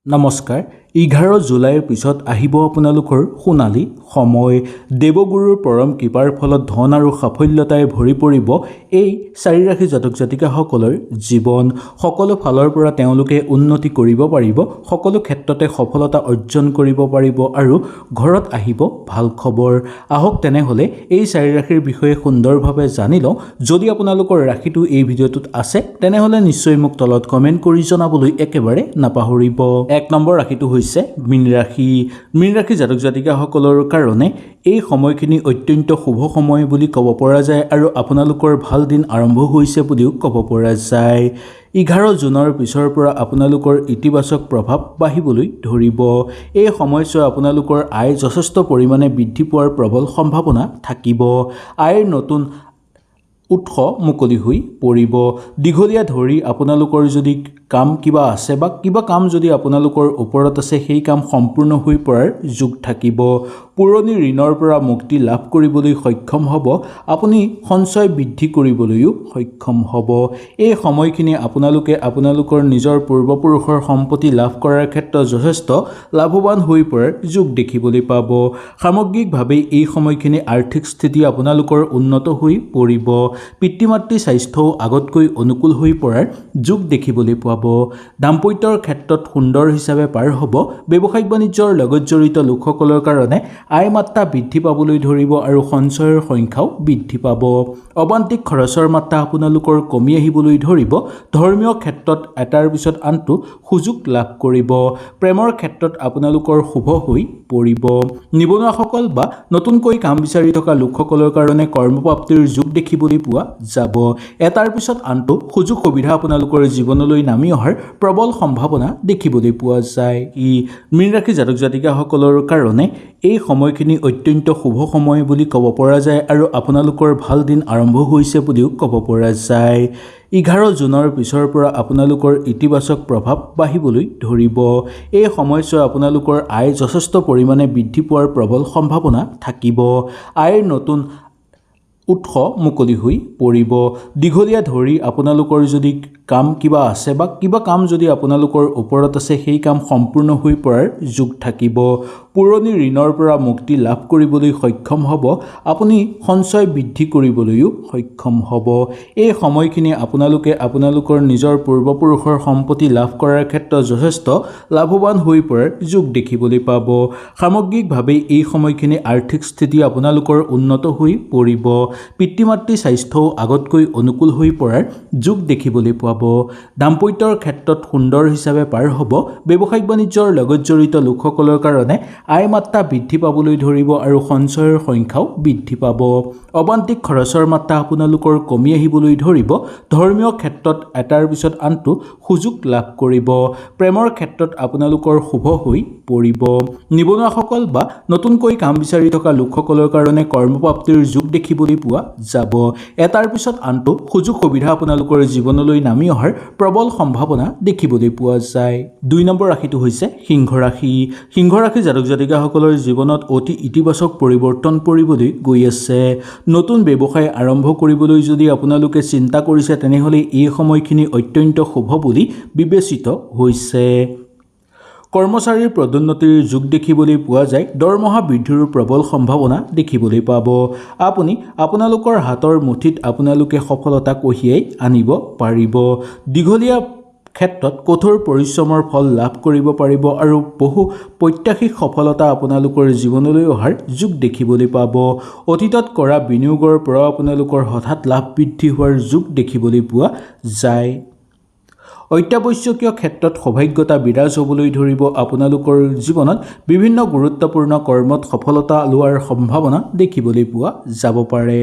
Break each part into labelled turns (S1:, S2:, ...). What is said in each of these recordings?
S1: নমস্কাৰ 11 জুলাইৰ পিছত আহিব আপোনালোকৰ সোণালী সময় দেৱগুৰুৰ পৰম কৃপাৰ ফলত ধন আৰু সাফল্যতাই ভৰি পৰিব এই চাৰি ৰাশি জাতক জাতিকাসকলৰ জীৱন সকলো ফালৰ পৰা তেওঁলোকে উন্নতি কৰিব পাৰিব সকলো ক্ষেত্ৰতে সফলতা অৰ্জন কৰিব পাৰিব আৰু ঘৰত আহিব ভাল খবৰ আহক তেনেহলে এই চাৰি ৰাশিৰ বিষয়ে সুন্দৰভাৱে জানি লওঁ যদি আপোনালোকৰ ৰাশিটো এই ভিডিঅ'টোত আছে তেনেহলে নিশ্চয় মোক তলত কমেন্ট কৰি জনাবলৈ একেবাৰে নাপাহৰিব এক নম্বৰ ৰাশিটো হৈছে মীন ৰাশি জাতক জাতিকাসকলৰ কাৰণে এই সময়খিনি অত্যন্ত শুভ সময় বুলি ক'ব পৰা যায় আৰু আপোনালোকৰ ভাল দিন আৰম্ভ হৈছে বুলিও ক'ব পৰা যায় 11 জুনৰ পিছৰ পৰা আপোনালোকৰ ইতিবাচক প্ৰভাৱ বাঢ়িবলৈ ধৰিব এই সময়ছোৱা আপোনালোকৰ আয় যথেষ্ট পৰিমাণে বৃদ্ধি পোৱাৰ প্ৰবল সম্ভাৱনা থাকিব আয়ৰ নতুন উৎস মুকলি হৈ পৰিব দীঘলীয়া ধৰি আপোনালোকৰ যদি কাম কিবা আছে বা কিবা কাম যদি আপোনালোকৰ ওপৰত আছে সেই কাম সম্পূৰ্ণ হৈ পৰাৰ যোগ থাকিব পুৰণি ঋণৰ পৰা মুক্তি লাভ কৰিবলৈ সক্ষম হ'ব আপুনি সঞ্চয় বৃদ্ধি কৰিবলৈও সক্ষম হ'ব এই সময়খিনি আপোনালোকে আপোনালোকৰ নিজৰ পূৰ্বপুৰুষৰ সম্পত্তি লাভ কৰাৰ ক্ষেত্ৰত যথেষ্ট লাভৱান হৈ পৰাৰ যোগ দেখিবলৈ পাব সামগ্ৰিকভাৱে এই সময়খিনি আৰ্থিক স্থিতি আপোনালোকৰ উন্নত হৈ পৰিব পিতৃ মাতৃ স্বাস্থ্যও আগতকৈ অনুকূল হৈ পৰাৰ যোগ দেখিবলৈ পাব দাম্পত্যৰ ক্ষেত্ৰত সুন্দৰ হিচাপে পাৰ হ'ব ব্যৱসায়িক বাণিজ্যৰ লগত জড়িত লোকসকলৰ কাৰণে আয় মাত্ৰা বৃদ্ধি পাবলৈ ধৰিব আৰু সঞ্চয়ৰ সংখ্যাও বৃদ্ধি পাব অবান্তিক খৰচৰ মাত্ৰা আপোনালোকৰ কমি আহিবলৈ ধৰিব ধৰ্মীয় ক্ষেত্ৰত এটাৰ পিছত আনটো সুযোগ লাভ কৰিব প্ৰেমৰ ক্ষেত্ৰত আপোনালোকৰ শুভ হৈ পৰিব নিবনুৱাসকল বা নতুনকৈ কাম বিচাৰি থকা লোকসকলৰ কাৰণে কৰ্মপ্ৰাপ্তিৰ যোগ দেখিবলৈ পোৱা যাব এটাৰ পিছত আনটো সুযোগ সুবিধা আপোনালোকৰ জীৱনলৈ নামি অহাৰ প্ৰবল সম্ভাৱনা দেখিবলৈ পোৱা যায় মীন ৰাশি জাতক জাতিকাসকলৰ কাৰণে এই সময়খিনি অত্যন্ত শুভ সময় বুলি ক'ব পৰা যায় আৰু আপোনালোকৰ ভাল দিন আৰম্ভ হৈছে বুলিও ক'ব পৰা যায় 11 জুনৰ পিছৰ পৰা আপোনালোকৰ ইতিবাচক প্ৰভাৱ বাঢ়িবলৈ ধৰিব এই সময়ছোৱা আপোনালোকৰ আয় যথেষ্ট পৰিমাণে বৃদ্ধি পোৱাৰ প্ৰবল সম্ভাৱনা থাকিব আয়ৰ নতুন উৎস মুকলি হৈ পৰিব দীঘলীয়া ধৰি আপোনালোকৰ যদি কাম কিবা আছে বা কিবা কাম যদি আপোনালোকৰ ওপৰত আছে সেই কাম সম্পূৰ্ণ হৈ পৰাৰ যোগ থাকিব পুৰণি ঋণৰ পৰা মুক্তি লাভ কৰিবলৈ সক্ষম হ'ব আপুনি সঞ্চয় বৃদ্ধি কৰিবলৈও সক্ষম হ'ব এই সময়খিনি আপোনালোকে আপোনালোকৰ নিজৰ পূৰ্বপুৰুষৰ সম্পত্তি লাভ কৰাৰ ক্ষেত্ৰত যথেষ্ট লাভৱান হৈ পৰাৰ যোগ দেখিবলৈ পাব সামগ্ৰিকভাৱে এই সময়খিনি আৰ্থিক স্থিতি আপোনালোকৰ উন্নত হৈ পৰিব পিতৃ মাতৃ স্বাস্থ্যও আগতকৈ অনুকূল হৈ পৰাৰ যোগ দেখিবলৈ পাব দাম্পত্যৰ ক্ষেত্ৰত সুন্দৰ হিচাপে পাৰ হ'ব ব্যৱসায়িক বাণিজ্যৰ লগত জড়িত লোকসকলৰ কাৰণে আয় মাত্ৰা বৃদ্ধি পাবলৈ ধৰিব আৰু সঞ্চয়ৰ সংখ্যাও বৃদ্ধি পাব অবান্তিক খৰচৰ মাত্ৰা আপোনালোকৰ কমি আহিবলৈ ধৰিব ধৰ্মীয় ক্ষেত্ৰত এটাৰ পিছত আনটো সুযোগ লাভ কৰিব প্ৰেমৰ ক্ষেত্ৰত আপোনালোকৰ শুভ হৈ পৰিব নিবনুৱাসকল বা নতুনকৈ কাম বিচাৰি থকা লোকসকলৰ কাৰণে কৰ্মপ্ৰাপ্তিৰ যোগ দেখিবলৈ পোৱা যাব এটাৰ পিছত আনটো সুযোগ সুবিধা আপোনালোকৰ জীৱনলৈ নামি অহাৰ প্ৰবল সম্ভাৱনা দেখিবলৈ পোৱা যায় 2 নম্বৰ ৰাশিটো হৈছে সিংহ ৰাশি জাতক জাতিকাসকলৰ জীৱনত অতি ইতিবাচক পৰিৱৰ্তন পৰিবলৈ গৈ আছে নতুন ব্যৱসায় আৰম্ভ কৰিবলৈ যদি আপোনালোকে চিন্তা কৰিছে তেনেহলে এই সময়খিনি অত্যন্ত শুভ বুলি বিবেচিত হৈছে কৰ্মচাৰীৰ পদোন্নতিৰ যোগ দেখিবলৈ পোৱা যায় দৰমহা বৃদ্ধিৰ প্ৰবল সম্ভাৱনা দেখিবলৈ পাব আপুনি আপোনালোকৰ হাতৰ মুঠিত আপোনালোকে সফলতা কঢ়িয়াই আনিব পাৰিব দীঘলীয়া ক্ষেত্ৰত কঠোৰ পৰিশ্ৰমৰ ফল লাভ কৰিব পাৰিব আৰু বহু প্ৰত্যাশিত সফলতা আপোনালোকৰ জীৱনলৈ অহাৰ যোগ দেখিবলৈ পাব অতীতত কৰা বিনিয়োগৰ পৰা আপোনালোকৰ হঠাৎ লাভ বৃদ্ধি হোৱাৰ যোগ দেখিবলৈ পোৱা যায় অত্যাৱশ্যকীয় ক্ষেত্ৰত সৌভাগ্যতা বিৰাজ হ'বলৈ ধৰিব আপোনালোকৰ জীৱনত বিভিন্ন গুৰুত্বপূৰ্ণ কৰ্মত সফলতা লোৱাৰ সম্ভাৱনা দেখিবলৈ পোৱা যাব পাৰে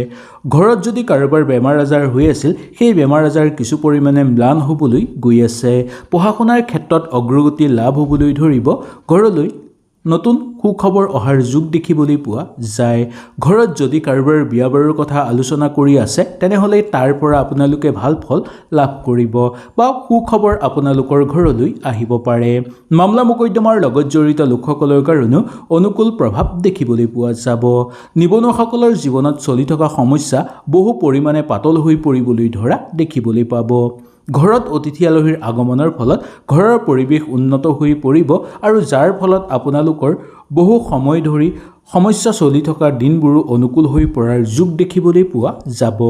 S1: ঘৰত যদি কাৰোবাৰ বেমাৰ আজাৰ হৈ আছিল সেই বেমাৰ আজাৰ কিছু পৰিমাণে ম্লান হ'বলৈ গৈ আছে পঢ়া শুনাৰ ক্ষেত্ৰত অগ্ৰগতি লাভ হ'বলৈ ধৰিব ঘৰলৈ নতুন সুখবৰ অহাৰ যোগ দেখিবলৈ পোৱা যায় ঘৰত যদি কাৰোবাৰ বিয়া বাৰুৰ কথা আলোচনা কৰি আছে তেনেহলে তাৰ পৰা আপোনালোকে ভাল ফল লাভ কৰিব বা সুখবৰ আপোনালোকৰ ঘৰলৈ আহিব পাৰে মামলা মোকদ্দমাৰ লগত জড়িত লোকসকলৰ কাৰণেও অনুকূল প্ৰভাৱ দেখিবলৈ পোৱা যাব নিবনুৱাসকলৰ জীৱনত চলি থকা সমস্যা বহু পৰিমাণে পাতল হৈ পৰিবলৈ ধৰা দেখিবলৈ পাব ঘৰত অতিথি আলহীৰ আগমনৰ ফলত ঘৰৰ পৰিৱেশ উন্নত হৈ পৰিব আৰু যাৰ ফলত আপোনালোকৰ বহু সময় ধৰি সমস্যা চলি থকা দিনবোৰো অনুকূল হৈ পৰাৰ যোগ দেখিবলৈ পোৱা যাব।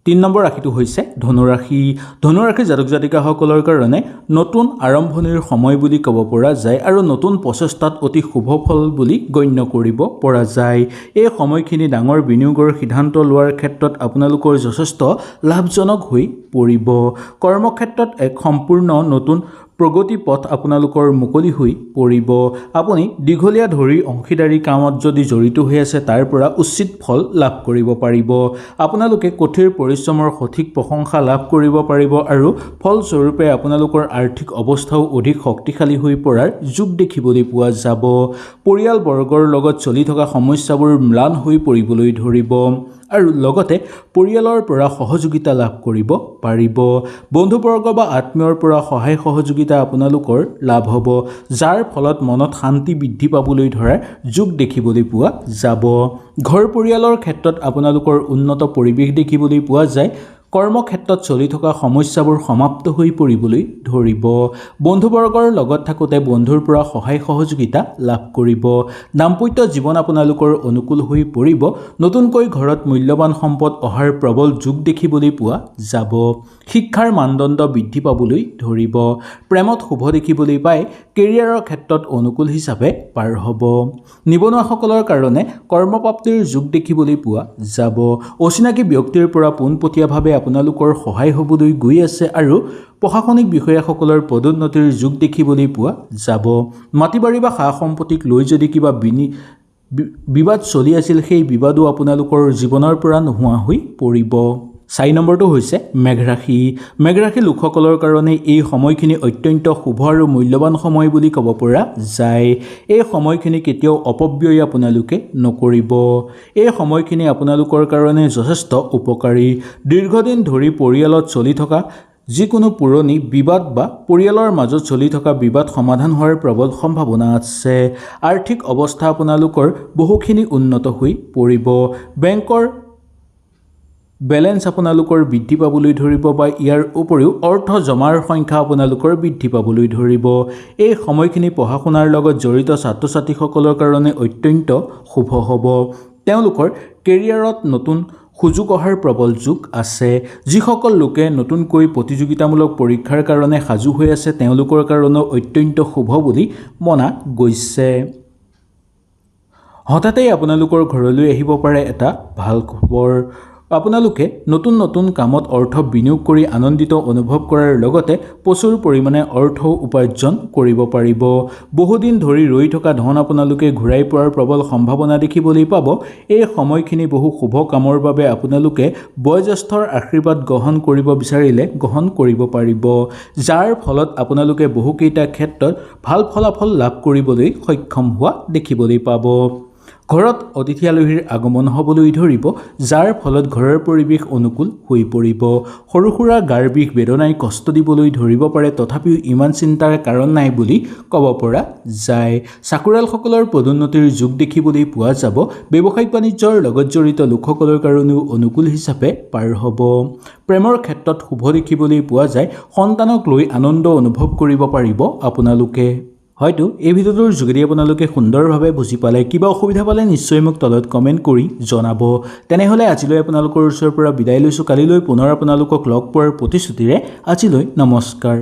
S1: ৩ নম্বৰ ৰাশিটো হৈছে ধনুৰাশি। ধনুৰাশিৰ জাতক জাতিকাসকলৰ কাৰণে নতুন আৰম্ভণিৰ সময় বুলি ক'ব পৰা যায় আৰু নতুন প্ৰচেষ্টাত অতি শুভ ফল বুলি গণ্য কৰিব পৰা যায়। এই সময়খিনি ডাঙৰ বিনিয়োগৰ সিদ্ধান্ত লোৱাৰ ক্ষেত্ৰত আপোনালোকৰ যথেষ্ট লাভজনক হৈ পৰিব। কৰ্মক্ষেত্ৰত এক সম্পূৰ্ণ নতুন প্ৰগতি পথ আপোনালোকৰ মুকলি হৈ পৰিব। আপুনি দীঘলীয়া ধৰি অংশীদাৰী কামত যদি জড়িত হৈ আছে তাৰ পৰা উচিত ফল লাভ কৰিব পাৰিব। আপোনালোকে কঠোৰ পৰিশ্ৰমৰ সঠিক প্ৰশংসা লাভ কৰিব পাৰিব আৰু ফলস্বৰূপে আপোনালোকৰ আৰ্থিক অৱস্থাও অধিক শক্তিশালী হৈ পৰাৰ যোগ দেখিবলৈ পোৱা যাব। পৰিয়ালবৰ্গৰ লগত চলি থকা সমস্যাবোৰ ম্লান হৈ পৰিবলৈ ধৰিব আৰু লগতে পৰিয়ালৰ পৰা সহযোগিতা লাভ কৰিব পাৰিব। বন্ধুবৰ্গ বা আত্মীয়ৰ পৰা সহায় সহযোগিতা আপোনালোকৰ লাভ হ'ব, যাৰ ফলত মনত শান্তি বৃদ্ধি পাবলৈ ধৰাৰ যোগ দেখিবলৈ পোৱা যাব। ঘৰ পৰিয়ালৰ ক্ষেত্ৰত আপোনালোকৰ উন্নত পৰিৱেশ দেখিবলৈ পোৱা যায়। কৰ্মক্ষেত্ৰত চলি থকা সমস্যাবোৰ সমাপ্ত হৈ পৰিবলৈ ধৰিব। বন্ধুবৰ্গৰ লগত থাকোঁতে বন্ধুৰ পৰা সহায় সহযোগিতা লাভ কৰিব। দাম্পত্য জীৱন আপোনালোকৰ অনুকূল হৈ পৰিব। নতুনকৈ ঘৰত মূল্যৱান সম্পদ অহাৰ প্ৰবল যোগ দেখিবলৈ পোৱা যাব। শিক্ষাৰ মানদণ্ড বৃদ্ধি পাবলৈ ধৰিব। প্ৰেমত শুভ দেখিবলৈ পায়। কেৰিয়াৰৰ ক্ষেত্ৰত অনুকূল হিচাপে পাৰ হ'ব। নিবনুৱাসকলৰ কাৰণে কৰ্মপ্ৰাপ্তিৰ যোগ দেখিবলৈ পোৱা যাব। অচিনাকি ব্যক্তিৰ পৰা পোনপটীয়াভাৱে আপোনালোকৰ সহায় হ'বলৈ গৈ আছে আৰু প্ৰশাসনিক বিষয়াসকলৰ পদোন্নতিৰ যোগ দেখিবলৈ পোৱা যাব। মাটি বাৰী বা সা সম্পত্তিক লৈ যদি কিবা বিবাদ চলি আছিল, সেই বিবাদো আপোনালোকৰ জীৱনৰ পৰা নোহোৱা হৈ পৰিব। ৪ নম্বৰটো হৈছে মেঘ ৰাশি। মেঘ ৰাশিৰ লোকসকলৰ কাৰণে এই সময়খিনি অত্যন্ত শুভ আৰু মূল্যৱান সময় বুলি ক'ব পৰা যায়। এই সময়খিনি কেতিয়াও অপব্যয় আপোনালোকে নকৰিব। এই সময়খিনি আপোনালোকৰ কাৰণে যথেষ্ট উপকাৰী। দীৰ্ঘদিন ধৰি পৰিয়ালত চলি থকা যিকোনো পুৰণি বিবাদ বা পৰিয়ালৰ মাজত চলি থকা বিবাদ সমাধান হোৱাৰ প্ৰবল সম্ভাৱনা আছে। আৰ্থিক অৱস্থা আপোনালোকৰ বহুখিনি উন্নত হৈ পৰিব। বেংকৰ বেলেঞ্চ আপোনালোকৰ বৃদ্ধি পাবলৈ ধৰিব বা ইয়াৰ উপৰিও অৰ্থ জমাৰ সংখ্যা আপোনালোকৰ বৃদ্ধি পাবলৈ ধৰিব। এই সময়খিনি পঢ়া শুনাৰ লগত জড়িত ছাত্ৰ ছাত্ৰীসকলৰ কাৰণে অত্যন্ত শুভ হ'ব। তেওঁলোকৰ কেৰিয়াৰত নতুন সুযোগ অহাৰ প্ৰবল যোগ আছে। যিসকল লোকে নতুনকৈ প্ৰতিযোগিতামূলক পৰীক্ষাৰ কাৰণে সাজু হৈ আছে তেওঁলোকৰ কাৰণেও অত্যন্ত শুভ বুলি মনা গৈছে। হঠাতেই আপোনালোকৰ ঘৰলৈ আহিব পাৰে এটা ভাল খবৰ। আপোনালোকে নতুন নতুন কামত অৰ্থ বিনিয়োগ কৰি আনন্দিত অনুভৱ কৰাৰ লগতে প্ৰচুৰ পৰিমাণে অৰ্থ উপাৰ্জন কৰিব পাৰিব। বহুদিন ধৰি ৰৈ থকা ধন আপোনালোকে ঘূৰাই পোৱাৰ প্ৰবল সম্ভাৱনা দেখিবলৈ পাব। এই সময়খিনি বহু শুভ কামৰ বাবে আপোনালোকে বয়োজ্যেষ্ঠৰ আশীৰ্বাদ গ্ৰহণ কৰিব বিচাৰিলে গ্ৰহণ কৰিব পাৰিব, যাৰ ফলত আপোনালোকে বহুকেইটা ক্ষেত্ৰত ভাল ফলাফল লাভ কৰিবলৈ সক্ষম হোৱা দেখিবলৈ পাব। ঘৰত অতিথি আলহীৰ আগমন হ'বলৈ ধৰিব, যাৰ ফলত ঘৰৰ পৰিৱেশ অনুকূল হৈ পৰিব। সৰু সুৰা গাৰ বিষ বেদনাই কষ্ট দিবলৈ ধৰিব পাৰে, তথাপিও ইমান চিন্তাৰ কাৰণ নাই বুলি ক'ব পৰা যায়। চাকৰিয়ালসকলৰ পদোন্নতিৰ যোগ দেখিবলৈ পোৱা যাব। ব্যৱসায়িক বাণিজ্যৰ লগত জড়িত লোকসকলৰ কাৰণেও অনুকূল হিচাপে পাৰ হ'ব। প্ৰেমৰ ক্ষেত্ৰত শুভ দেখিবলৈ পোৱা যায়। সন্তানক লৈ আনন্দ অনুভৱ কৰিব পাৰিব আপোনালোকে। হয়তো এই ভিডিঅ'টোৰ যোগেদি আপোনালোকে সুন্দৰভাৱে বুজি পালে। কিবা অসুবিধা পালে নিশ্চয় মোক তলত কমেণ্ট কৰি জনাব। তেনেহ'লে আজিলৈ আপোনালোকৰ ওচৰৰ পৰা বিদায় লৈছোঁ। কালিলৈ পুনৰ আপোনালোকক লগ পোৱাৰ প্ৰতিশ্ৰুতিৰে আজিলৈ নমস্কাৰ।